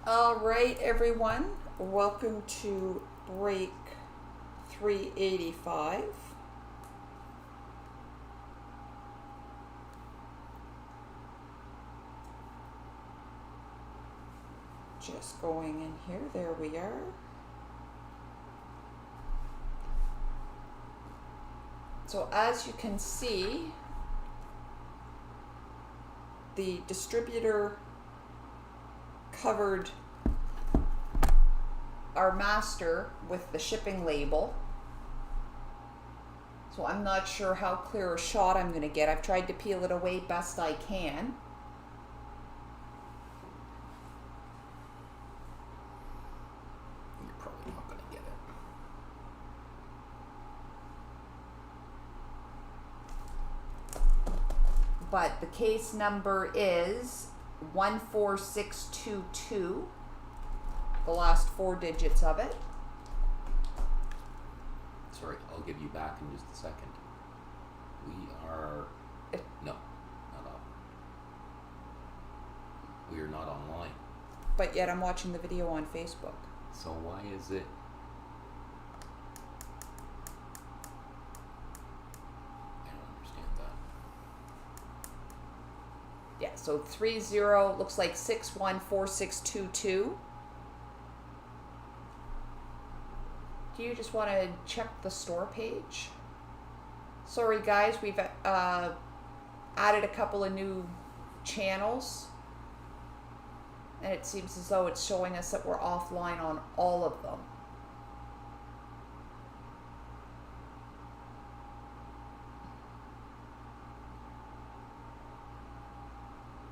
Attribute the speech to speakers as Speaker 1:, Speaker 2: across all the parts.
Speaker 1: All right, everyone. Welcome to break 385. Just going in here. There we are. So as you can see, the distributor covered our master with the shipping label. So I'm not sure how clear a shot I'm going to get. I've tried to peel it away best I can.
Speaker 2: You're probably not going to get it.
Speaker 1: But the case number is 14622. The last four digits of it.
Speaker 2: Sorry, I'll give you back in just a second. We are... No, not up. We are not online.
Speaker 1: But yet I'm watching the video on Facebook.
Speaker 2: So why is it... I don't understand that.
Speaker 1: Yeah, so 30 looks like 614622. Do you just want to check the store page? Sorry guys, we've added a couple of new channels. And it seems as though it's showing us that we're offline on all of them.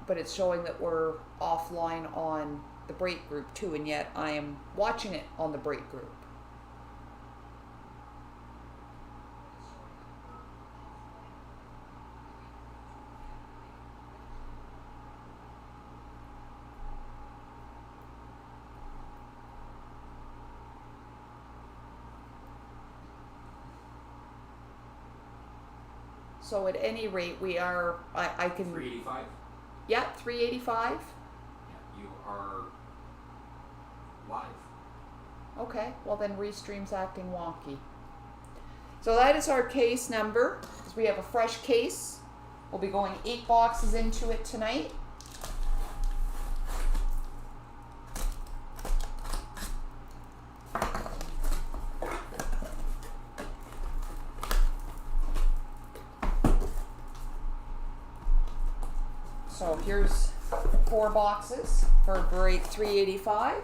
Speaker 1: But it's showing that we're offline on the break group too, and yet I am watching it on the break group. So at any rate, we are, I can...
Speaker 3: 385?
Speaker 1: Yeah, 385.
Speaker 3: Yeah, you are live.
Speaker 1: Okay, well then Restream's acting wonky. So that is our case number. Because we have a fresh case. We'll be going 8 boxes into it tonight. So here's 4 boxes for break 385.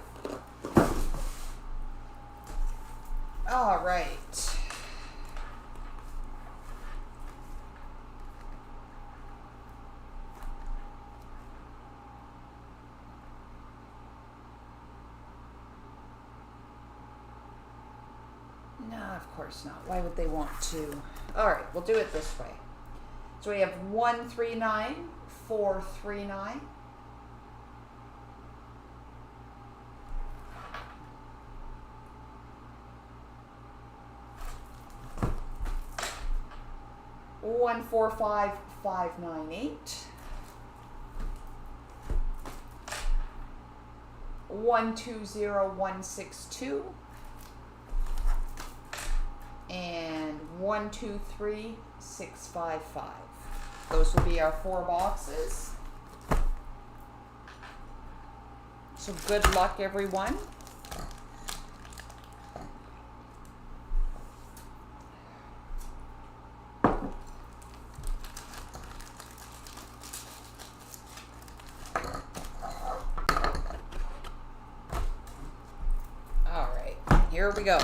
Speaker 1: All right. No, of course not. Why would they want to? All right, we'll do it this way. So we have 139,439. One four five five nine eight. 120162 and 123655. Those will be our 4 boxes. So good luck, everyone. All right, here we go.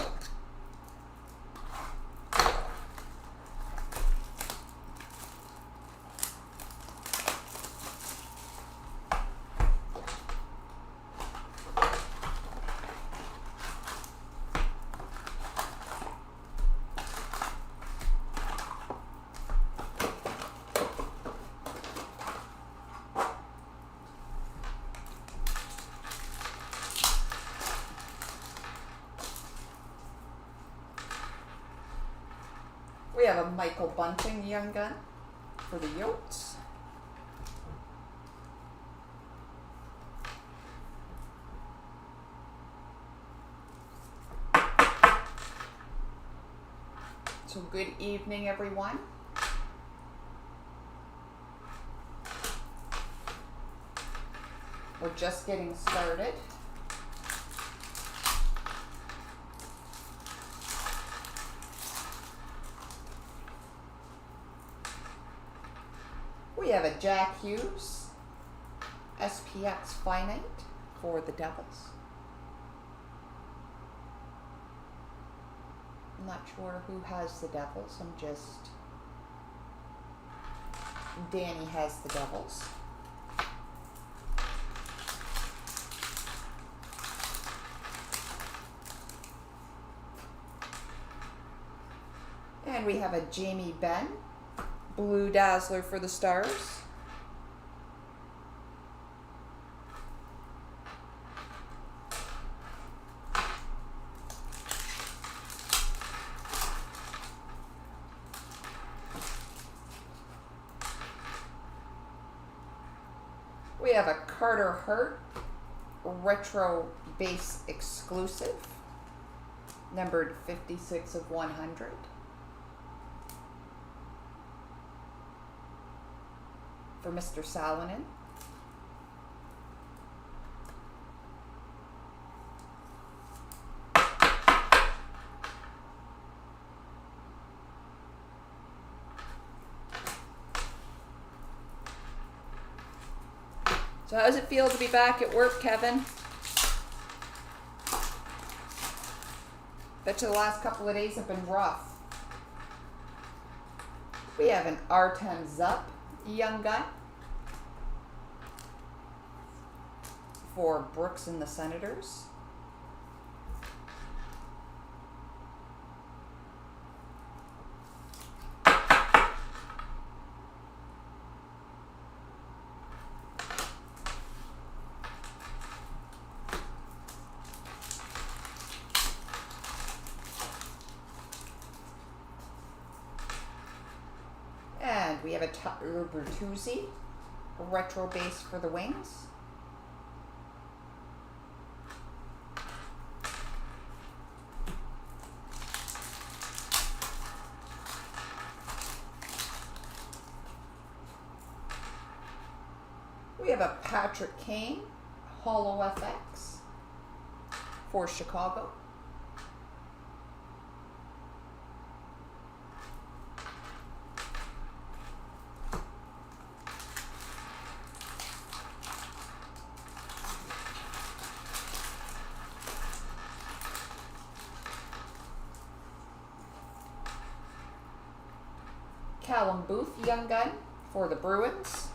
Speaker 1: We have a Michael Bunting Young Gun for the Yotes. So good evening, everyone. We're just getting started. We have a Jack Hughes SPX Finite for the Devils. I'm not sure who has the Devils. Danny has the Devils. And we have a Jamie Benn Blue Dazzler for the Stars. We have a Carter Hart Retro Base Exclusive, numbered 56 of 100. For Mr. Salonen. So how does it feel to be back at work, Kevin? Bet you the last couple of days have been rough. We have an Artem Zup Young Gun for Brooks and the Senators. And we have a Tyler Bertuzzi Retro Base for the Wings. We have a Patrick Kane Holo FX for Chicago. Callum Booth Young Gun for the Bruins.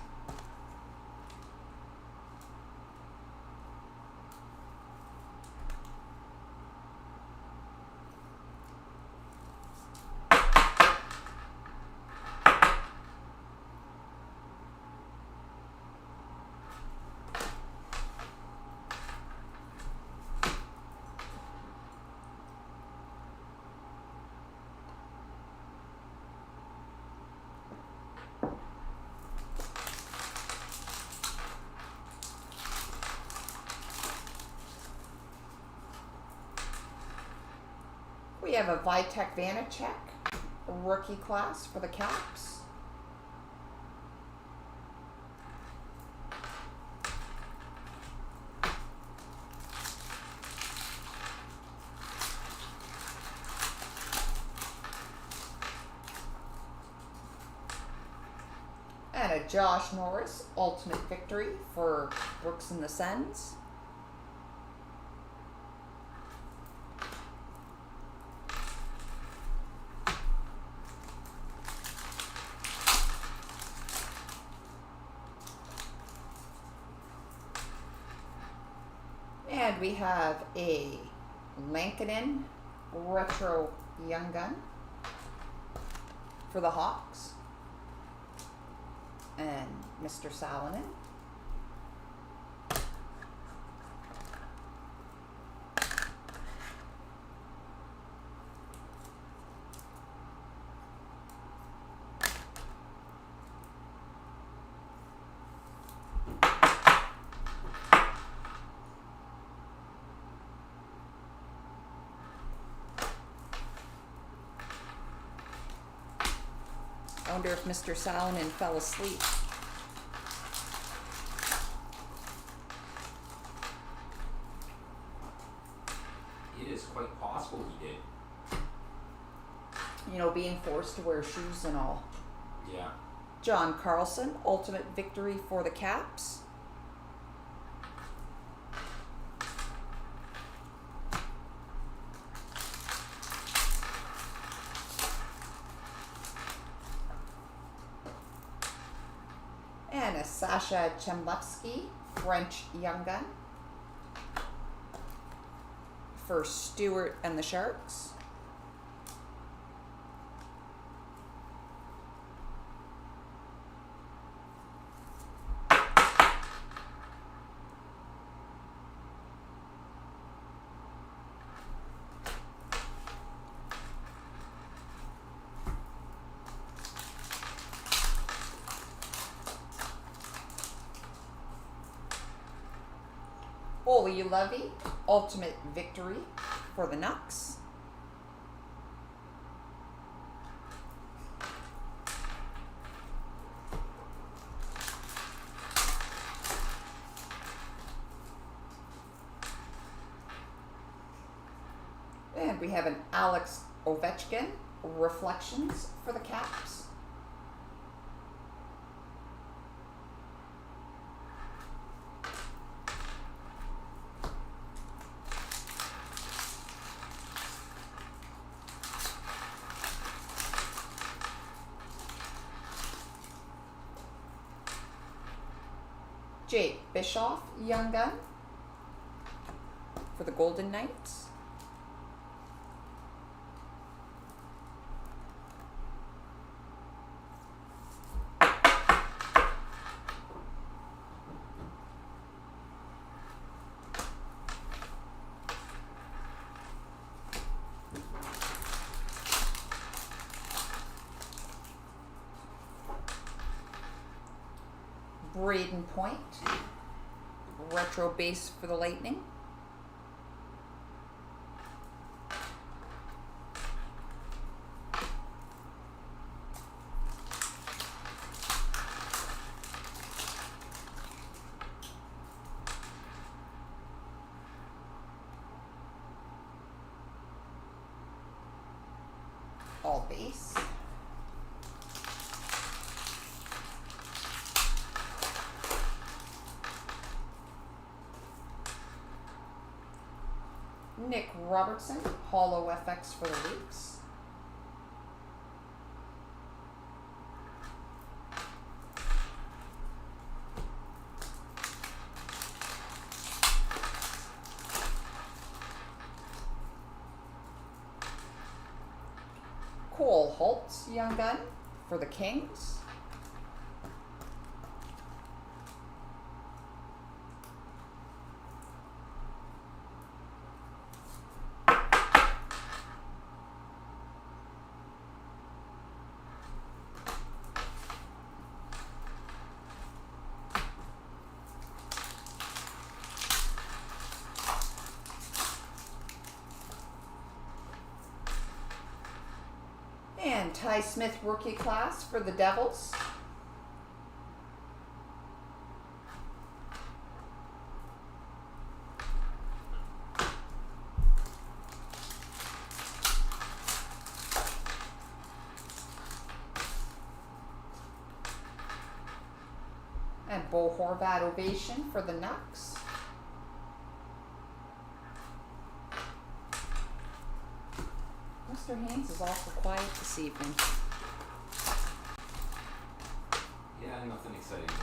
Speaker 1: We have a Vitek Vanacek rookie class for the Caps. And a Josh Norris Ultimate Victory for Brooks and the Sens. And we have a Lankinen Retro Young Gun for the Hawks. And Mr. Salonen. wonder if Mr. Salonen fell asleep.
Speaker 3: It is quite possible he did.
Speaker 1: You know, being forced to wear shoes and all.
Speaker 3: Yeah.
Speaker 1: John Carlson, ultimate victory for the Caps. And a Sasha Chemlevsky, French Young Gun, for Stewart and the Sharks. Ollie Levy, ultimate victory for the Nucks. And we have an Alex Ovechkin, reflections for the Caps. Jake Bischoff, Young Gun, for the Golden Knights. Braden Point, retro base for the Lightning. All base. Nick Robertson, Holo FX for the Leafs. Cole Holtz, Young Gun for the Kings. And Ty Smith, rookie class for the Devils. And Bo Horvat, ovation for the Nucks. Mr. Haynes is awful quiet this evening.
Speaker 3: Yeah, nothing exciting going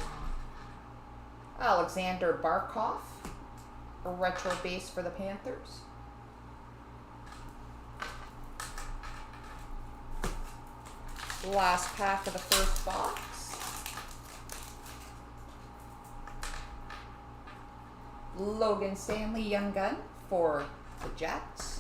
Speaker 3: on.
Speaker 1: Alexander Barkov, a retro base for the Panthers. Last pack of the first box. Logan Stanley, Young Gun for the Jets.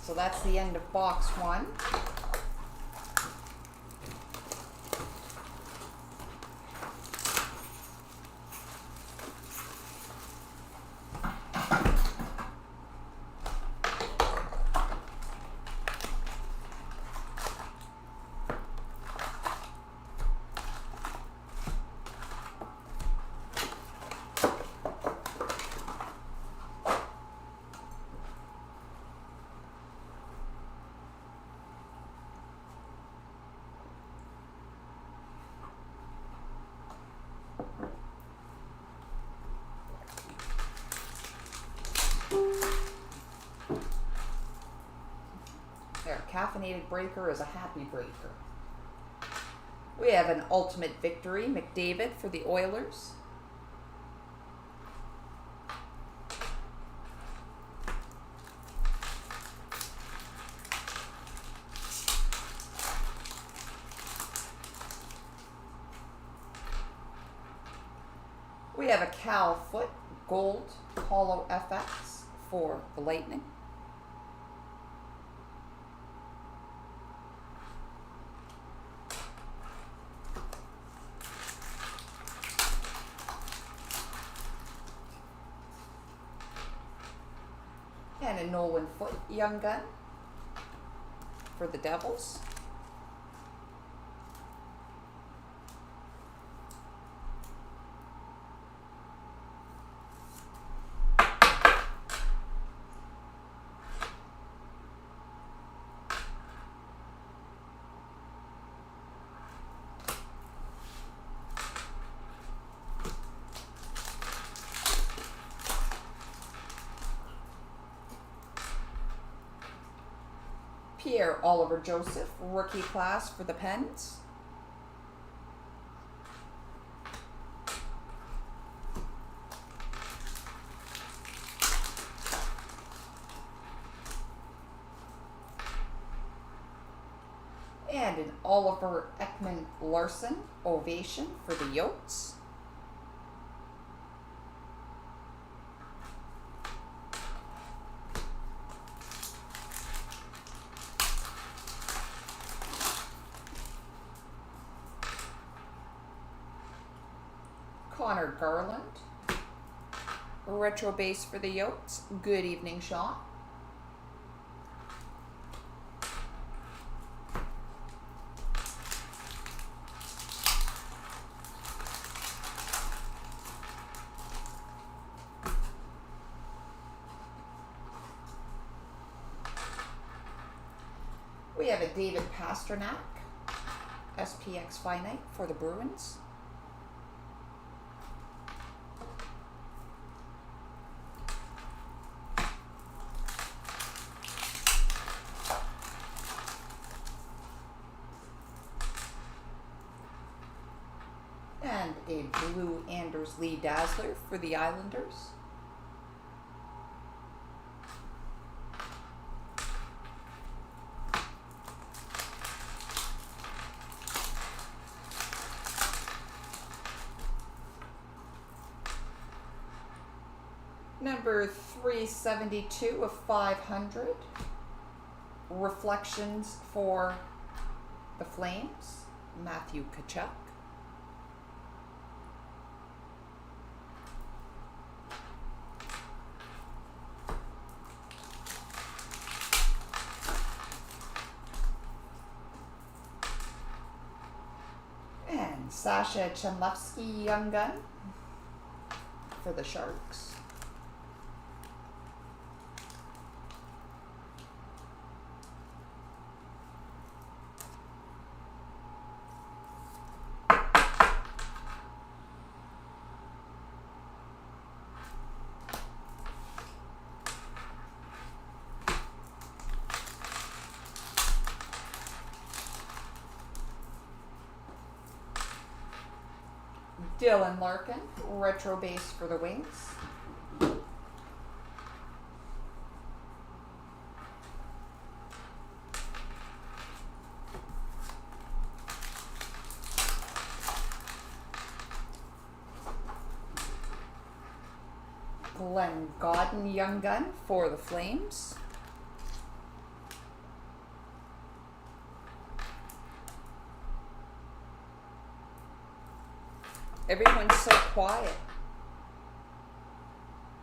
Speaker 1: So that's the end of box 1. There, caffeinated breaker is a happy breaker. We have an ultimate victory, McDavid for the Oilers. We have a Cal Foot Gold Hollow FX for the Lightning. And a Nolan Foot Young Gun for the Devils. Pierre Oliver Joseph, rookie class for the Pens. And an Oliver Ekman Larson ovation for the Yotes. Connor Garland, retro base for the Yotes. Good evening, Sean. We have a David Pasternak, SPX Finite for the Bruins. And a blue Anders Lee Dazzler for the Islanders. Number 372 of 500. Reflections for the Flames, Matthew Tkachuk. And Sasha Chenlevsky Young Gun for the Sharks. Dylan Larkin, retro base for the Wings. Glenn Godden Young Gun for the Flames. Everyone's so quiet.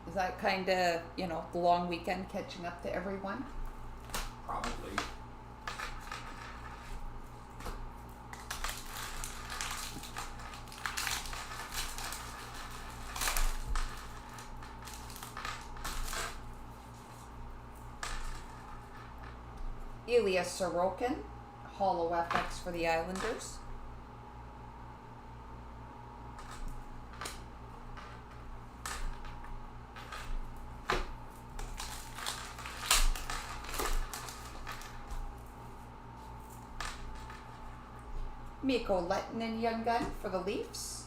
Speaker 1: Is that kind of, you know, the long weekend catching up to everyone?
Speaker 3: Probably.
Speaker 1: Ilya Sorokin, Hollow FX for the Islanders. Mikko Lehtinen, Young Gun for the Leafs.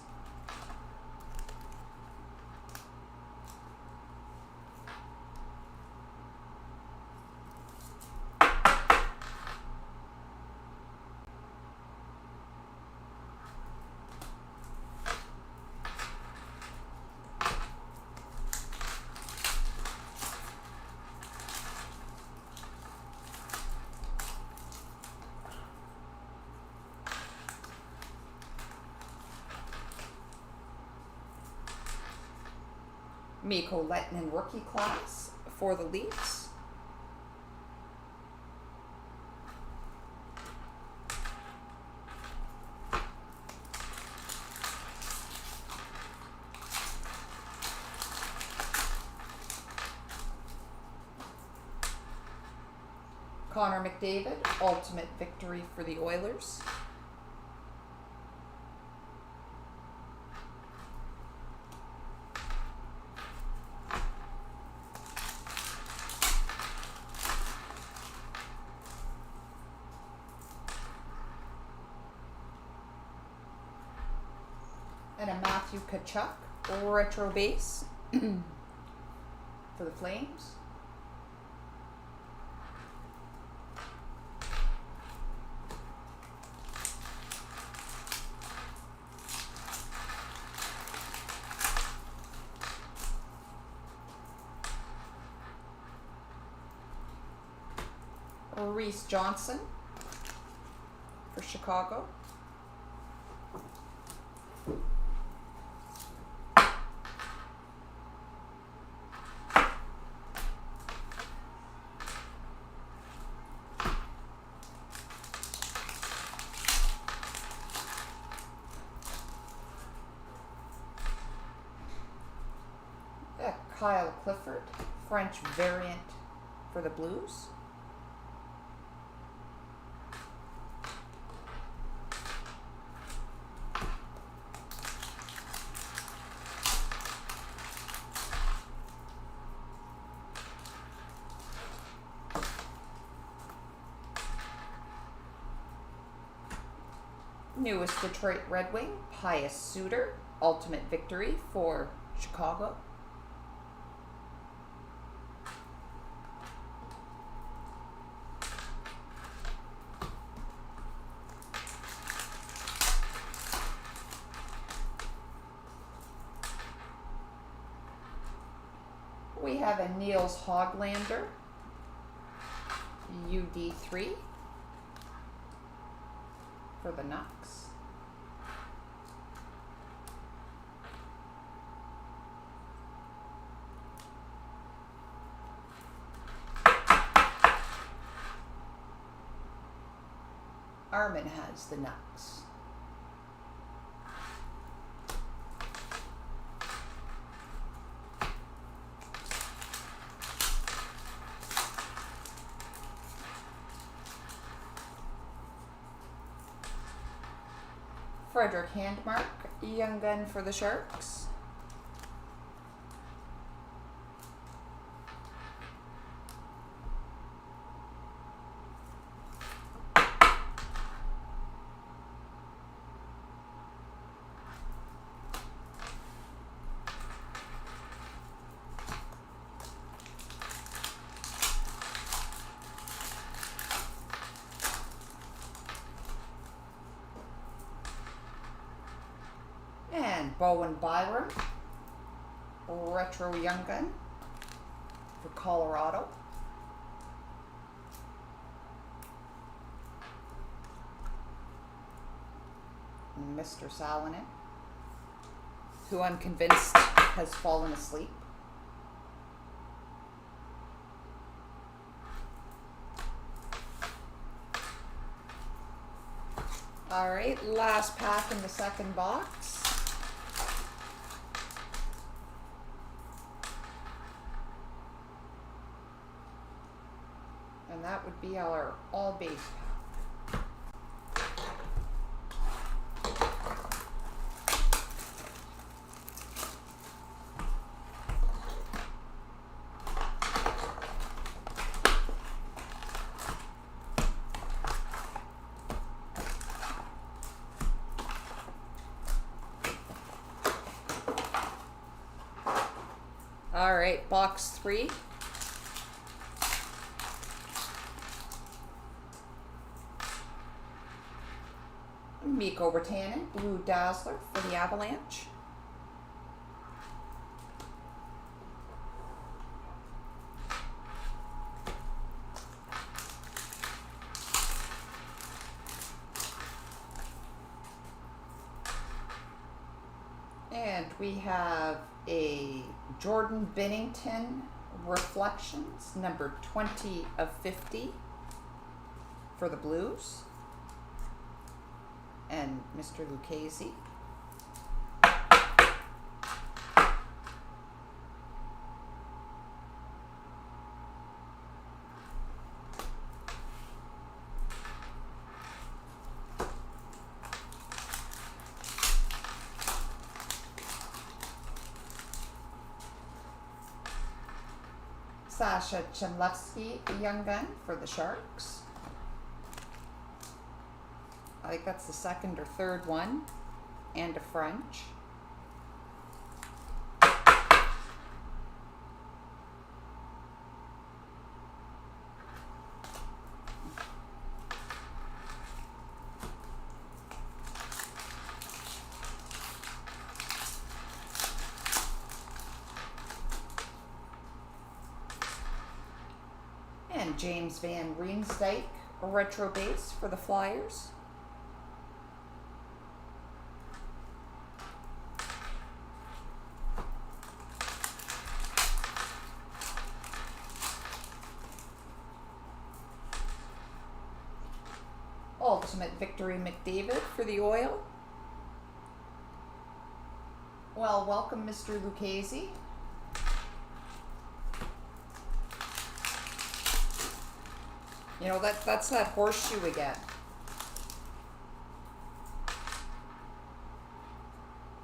Speaker 1: Mikko Lehtinen rookie class for the Leafs. Connor McDavid, ultimate victory for the Oilers. And a Matthew Tkachuk retro base for the Flames. Reese Johnson for Chicago. Kyle Clifford, French variant for the Blues. Newest Detroit Red Wing, Pius Suter, ultimate victory for Chicago. We have a Niels Hoglander, UD3 for the Nucks. Armin has the Nucks. Frederick Handmark, Young Gun for the Sharks. And Bowen Byram, retro Young Gun for Colorado. Mr. Salonen. who I'm convinced has fallen asleep. All right, last pack in the second box. And that would be our all base pack. All right, box 3. Mikko Rantanen, Blue Dazzler for the Avalanche. And we have a Jordan Binnington Reflections, number 20 of 50 for the Blues. And Mr. Lucchese. Sasha Chmelevski, a young gun for the Sharks. I think that's the second or third one, and a French. And James Van Riemsdyk, a retro base for the Flyers. Ultimate Victory McDavid for the Oil. Well, welcome, Mr. Lucchese. You know, that's that horseshoe again.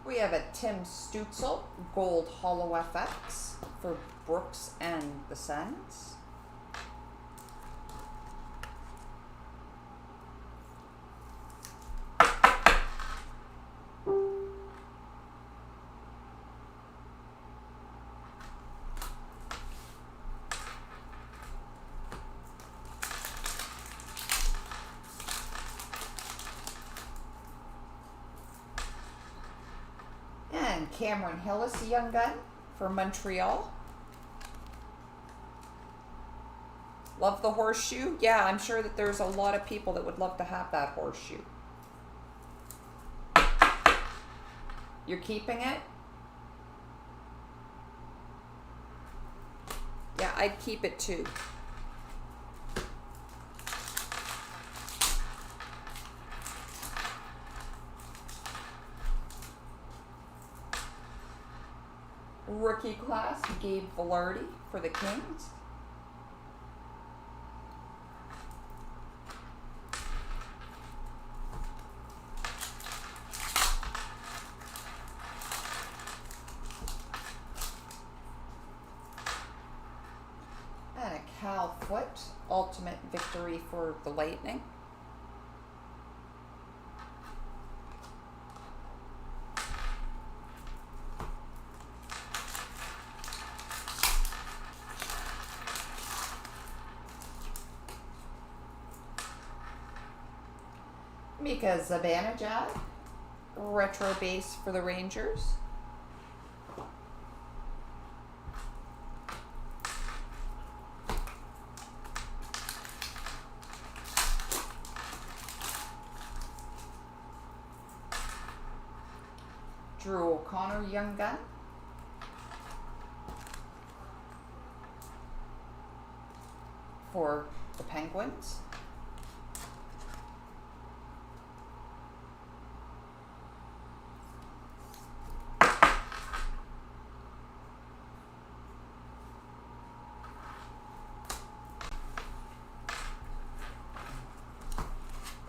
Speaker 1: We have a Tim Stützle Gold Hollow FX for Brooks and the Sens. And Cameron Hillis, a young gun for Montreal. Love the horseshoe. Yeah, I'm sure that there's a lot of people that would love to have that horseshoe. You're keeping it? Yeah, I'd keep it too. Rookie class, Gabe Vilardi for the Kings. And a Cal Foote, Ultimate Victory for the Lightning. Mika Zibanejad, retro base for the Rangers. Drew O'Connor, young gun. For the Penguins.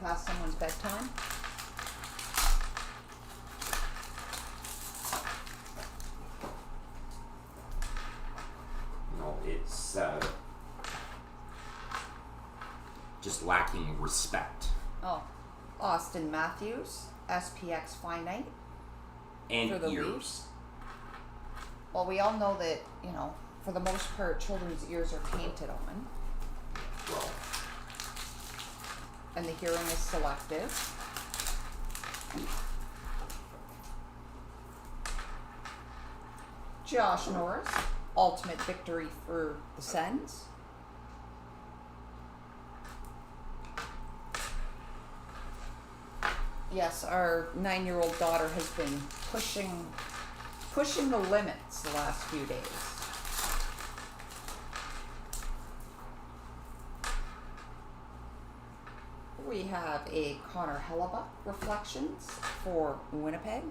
Speaker 1: Past someone's bedtime.
Speaker 2: No, it's just lacking respect.
Speaker 1: Oh, Austin Matthews, SPX Finite.
Speaker 2: And
Speaker 1: For the
Speaker 2: ears.
Speaker 1: Leafs. Well, we all know that, you know, for the most part, children's ears are painted on,
Speaker 2: Well,
Speaker 1: and the hearing is selective. Josh Norris, ultimate victory for the Sens. Yes, our 9-year-old daughter has been pushing the limits the last few days. We have a Connor Hellebuck Reflections for Winnipeg.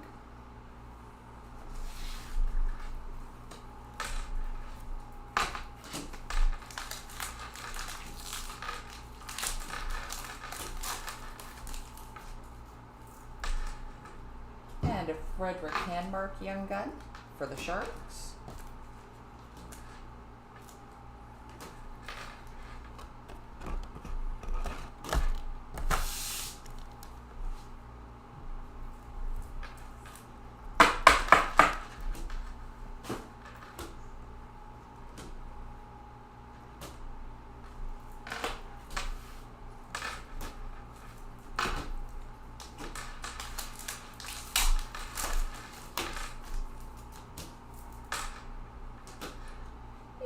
Speaker 1: And a Frederick Hanmark Young Gun for the Sharks.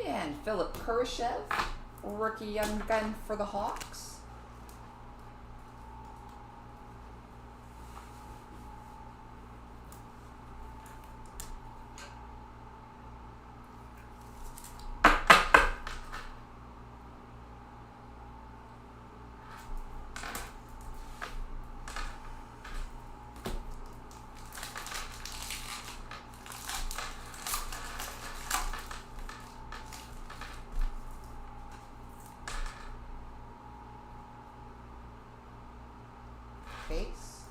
Speaker 1: And Philip Kurashev, rookie young gun for the Hawks. Base.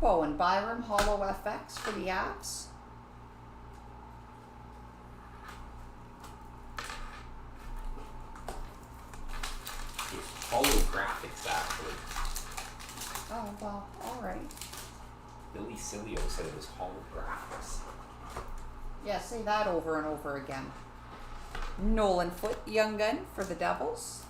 Speaker 1: Bowen Byram, Hollow FX for the Avs.
Speaker 2: it's holographics, actually.
Speaker 1: Oh, well, alright.
Speaker 2: Billy Cilio said it was holographics.
Speaker 1: Yeah, say that over and over again. Nolan Foote, young gun for the Devils.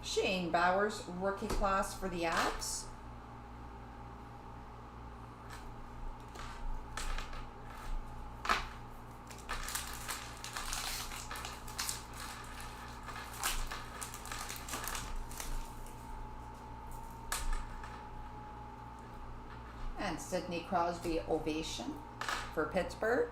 Speaker 1: Shane Bowers, rookie class for the Avs. And Sidney Crosby, Ovation for Pittsburgh.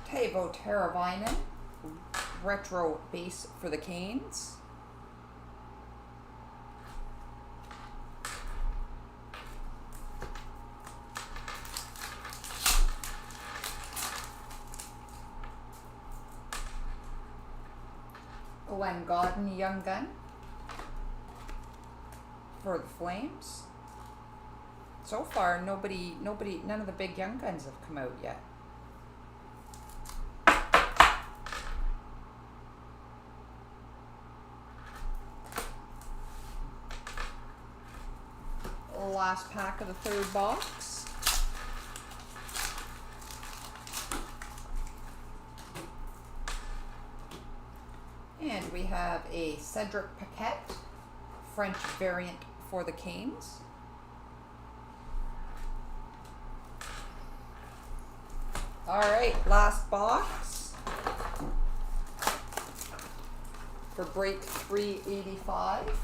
Speaker 1: Teuvo Teravainen, retro base for the Canes. Glenn Godden, young gun for the Flames. So far, nobody, none of the big young guns have come out yet. Last pack of the third box. And we have a Cedric Paquette, French variant for the Canes. All right, last box for break 385.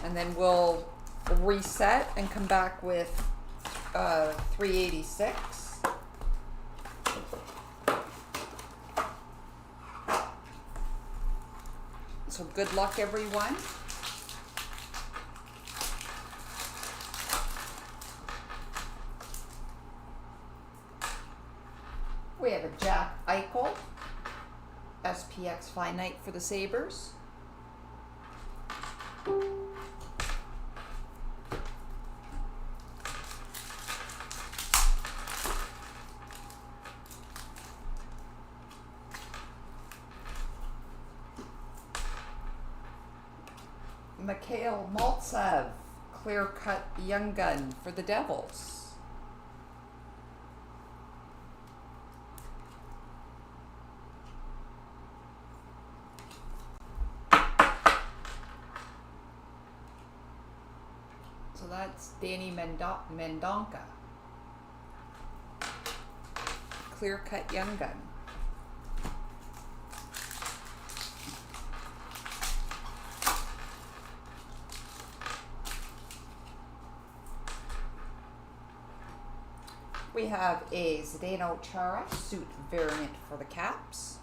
Speaker 1: And then we'll reset and come back with 386. So good luck, everyone. We have a Jack Eichel, SPX Finite for the Sabres. Mikhail Maltsev, Clear Cut Young Gun for the Devils. So that's Danny Mendonca, Clear Cut Young Gun. We have a Zdeno Chara suit variant for the Caps.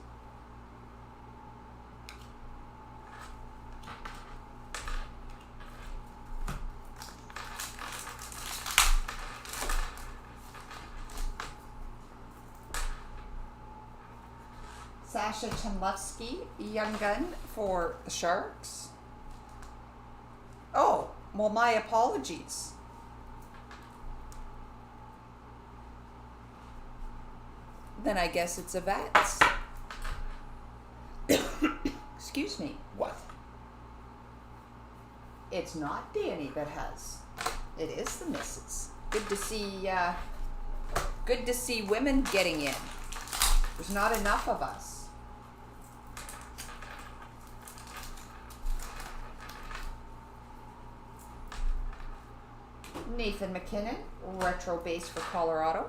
Speaker 1: Sasha Chemlevsky, Young Gun for the Sharks. Oh, well, my apologies. Then I guess it's a Vets. Excuse me.
Speaker 2: What?
Speaker 1: It's not Danny that has. It is the missus. Good to see women getting in. There's not enough of us. Nathan McKinnon, retro base for Colorado.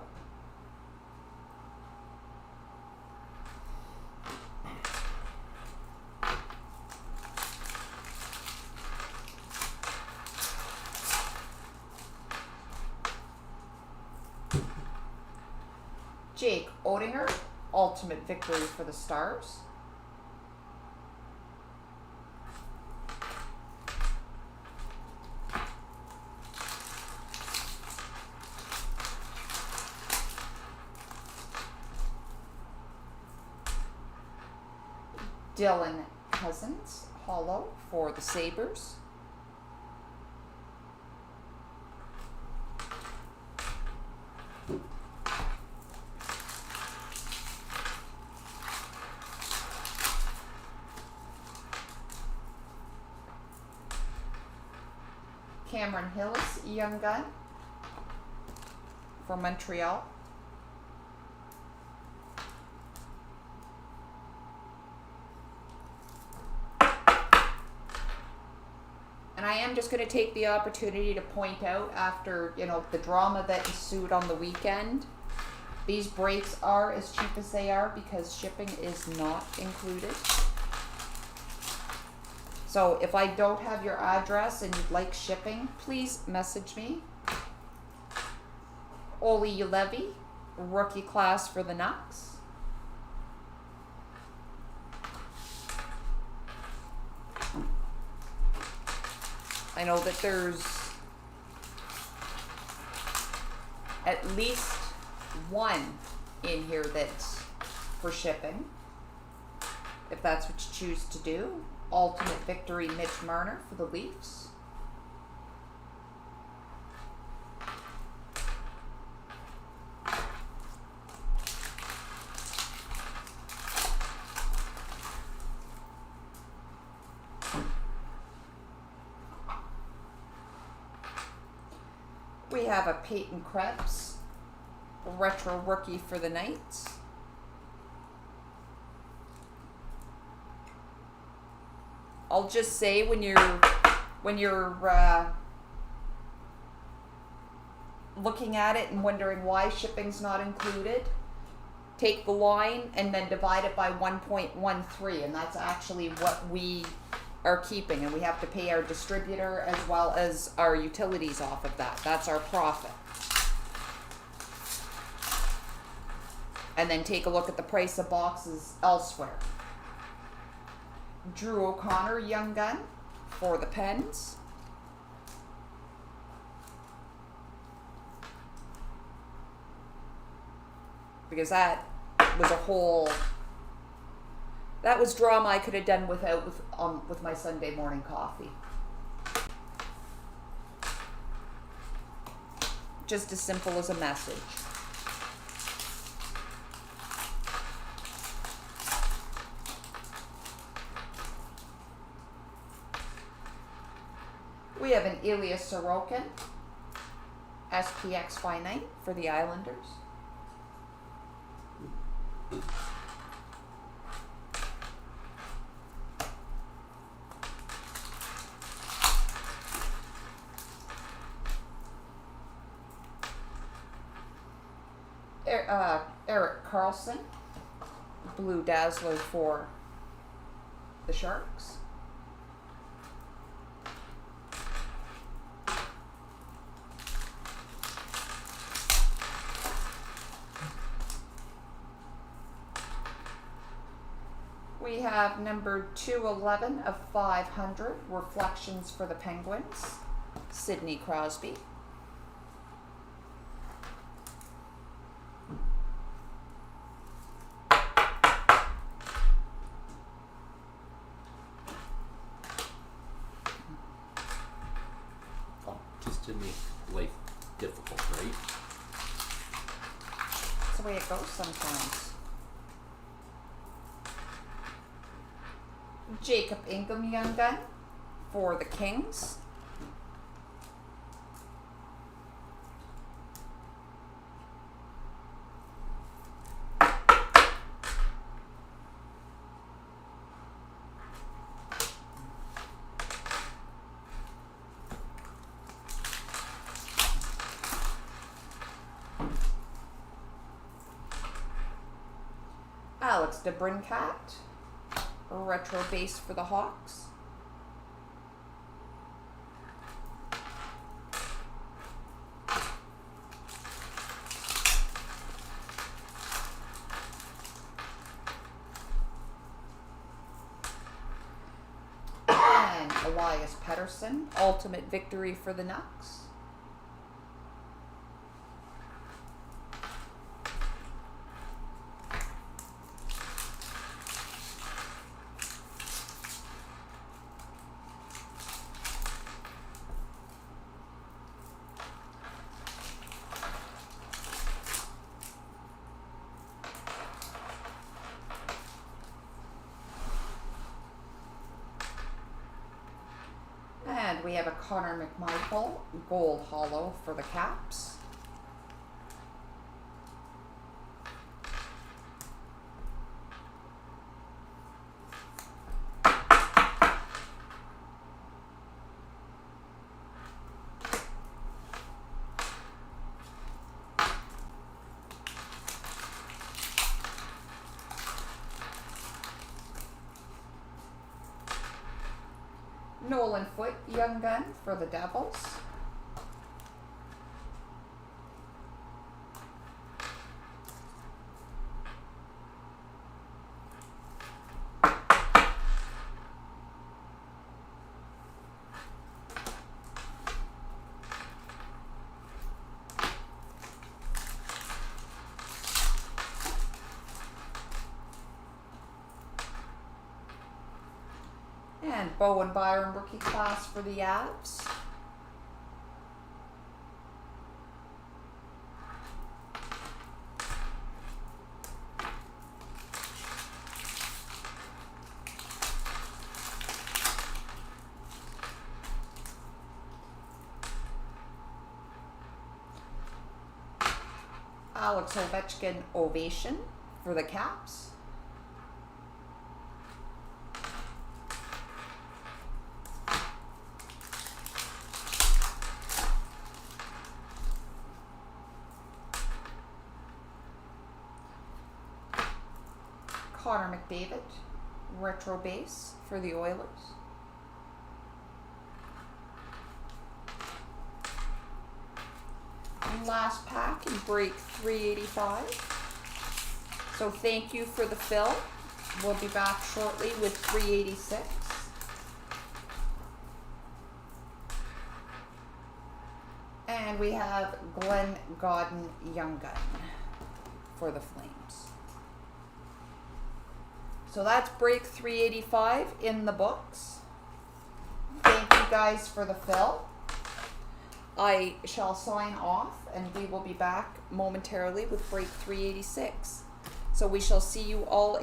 Speaker 1: Jake Oettinger, ultimate victory for the Stars. Dylan Cousins, hollow for the Sabres. Cameron Hills, Young Gun for Montreal. And I am just going to take the opportunity to point out, after, the drama that ensued on the weekend, these breaks are as cheap as they are because shipping is not included. So if I don't have your address and you'd like shipping, please message me. Oli Levy, rookie class for the Nucks. I know that there's at least one in here that's for shipping, if that's what you choose to do. Ultimate Victory Mitch Marner for the Leafs. We have a Peyton Krebs retro rookie for the Knights. I'll just say when you're looking at it and wondering why shipping's not included, take the line and then divide it by 1.13, and that's actually what we are keeping, and we have to pay our distributor as well as our utilities off of that. That's our profit. And then take a look at the price of boxes elsewhere. Drew O'Connor, Young Gun for the Pens. Because that was drama I could have done without with my Sunday morning coffee. Just as simple as a message. We have an Ilya Sorokin, SPX Finite for the Islanders. Erik Karlsson, Blue Dazzler for the Sharks. We have number 211 of 500, Reflections for the Penguins, Sidney Crosby.
Speaker 2: Oh, just to make life difficult, right?
Speaker 1: That's the way it goes sometimes. Jacob Ingham, Young Gun for the Kings. Alex DeBrincat, retro base for the Hawks. And Elias Pettersson, Ultimate Victory for the Nucks. And we have a Connor McMichael, Gold Hollow for the Caps. Nolan Foote, Young Gun for the Devils. And Bowen Byron rookie class for the Avs. Alex Ovechkin ovation for the Caps. Connor McDavid retro base for the Oilers. Last pack in break 385. So thank you for the fill. We'll be back shortly with 386. And we have Glenn Godden Young Gun for the Flames. So that's break 385 in the books. Thank you guys for the fill. I shall sign off and we will be back momentarily with break 386. So we shall see you all in